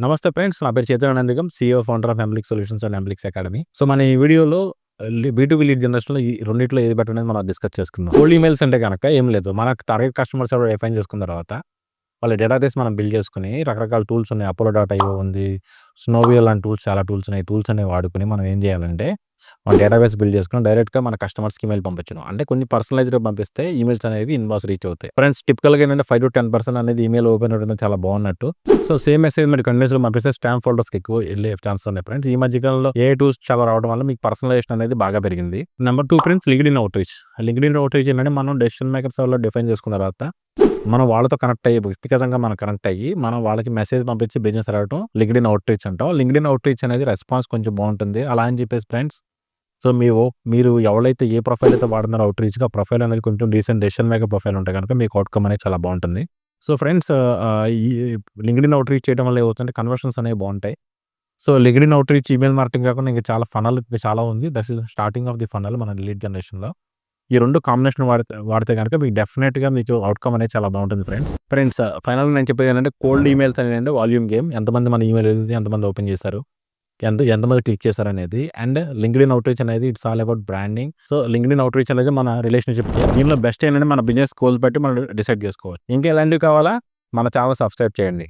నమస్తే ఫ్రెండ్స్. నా పేరు Chaitanya Nandigam, CEO, founder of Emplic solutions and Emplics academy. So, మన ఈ వీడియోలో బీ2బీ లీడ్ జనరేషన్‌లో ఈ రెండిట్లో ఏది బెటర్ అనేది మనం డిస్కస్ చేసుకుందాం. కోల్డ్ ఈమెయిల్స్ అంటే గనక ఏం లేదు. మనకు టార్గెట్ కస్టమర్స్ ఎవరో డిఫైన్ చేసుకున్న తర్వాత వాళ్ళ డేటాబేస్ మనం బిల్డ్ చేసుకొని రకరకాల టూల్స్ ఉన్నాయి. అపోలో.io ఉంది. స్నోవియో లాంటి చాలా టూల్స్ ఉన్నాయి. టూల్స్ అనేవి వాడుకొని మనం ఏం చేయాలంటే మన డేటాబేస్ బిల్డ్ చేసుకొని డైరెక్ట్‌గా మన కస్టమర్స్‌కి ఈమెయిల్ పంపించడం. అంటే కొన్ని పర్సనలైజ్డ్‌గా పంపిస్తే ఈమెయిల్స్ అనేవి ఇన్బాక్స్ రీచ్ అవుతాయి. ఫ్రెండ్స్, టిపికల్‌గా ఏంటంటే 5-10% అనేది ఈమెయిల్ ఓపెన్ అవ్వడం చాలా బాగున్నట్టు. సో, సేమ్ మెసేజ్ మీరు కంటిన్యూస్‌గా పంపిస్తే స్పామ్ ఫోల్డర్స్‌కి ఎక్కువ వెళ్ళే ఛాన్సెస్ ఉన్నాయి ఫ్రెండ్స్. ఈ మధ్య కాలంలో ఏఐ టూల్స్ చాలా రావడం వల్ల మీకు పర్సనలైజేషన్ అనేది బాగా పెరిగింది. Number 2 friends, LinkedIn outreach. LinkedIn outreach ఏంటంటే మనం డెసిషన్ మేకర్స్ ఎవరో డిఫైన్ చేసుకున్న తర్వాత మనం వాళ్ళతో కనెక్ట్ అయ్యి వ్యక్తిగతంగా మనం కనెక్ట్ అయ్యి మనం వాళ్ళకి మెసేజ్ పంపించి బిజినెస్ అడగటం లింక్డ్ఇన్ అవుట్‌రీచ్ అంటాం. లింక్డ్ఇన్ అవుట్‌రీచ్ అనేది రెస్పాన్స్ కొంచెం బాగుంటుంది. అలా అని చెప్పేసి ఫ్రెండ్స్, సో, మీరు ఎవరైతే ఏ ప్రొఫైల్ అయితే వాడుతున్నారో అవుట్‌రీచ్‌గా ఆ ప్రొఫైల్ అనేది కొంచెం డీసెంట్ డెసిషన్ మేకర్ ప్రొఫైల్ ఉంటే గనుక మీకు అవుట్‌కమ్ అనేది చాలా బాగుంటుంది. సో, ఫ్రెండ్స్, ఈ లింక్డ్ఇన్ అవుట్‌రీచ్ చేయడం వల్ల ఏమవుతుందంటే కన్వర్షన్స్ అనేవి బాగుంటాయి. So, LinkedIn outreach, email marketing కాకుండా ఇంకా చాలా ఫనల్ చాలా ఉంది. That is starting of the funnel మన లీడ్ జనరేషన్‌లో. ఈ 2 కాంబినేషన్ వాడితే గనుక మీకు డెఫినిట్‌గా మీకు అవుట్‌కమ్ అనేది చాలా బాగుంటుంది ఫ్రెండ్స్. ఫైనల్‌గా నేను చెప్పేది ఏంటంటే కోల్డ్ ఈమెయిల్స్ అనేవి వాల్యూమ్ గేమ్. ఎంతమంది మన ఈమెయిల్ ఎంతమంది ఓపెన్ చేశారు, ఎంతమంది క్లిక్ చేశారనేది. అండ్ లింక్డ్ఇన్ అవుట్‌రీచ్ అనేది it's all about branding. So, LinkedIn outreach అనేది మన రిలేషన్‌షిప్. దీనిలో బెస్ట్ ఏంటంటే మన బిజినెస్ గోల్స్ బట్టి మనం డిసైడ్ చేసుకోవచ్చు. ఇంకా ఎలాంటివి కావాలా మన ఛానల్ సబ్స్క్రైబ్ చేయండి.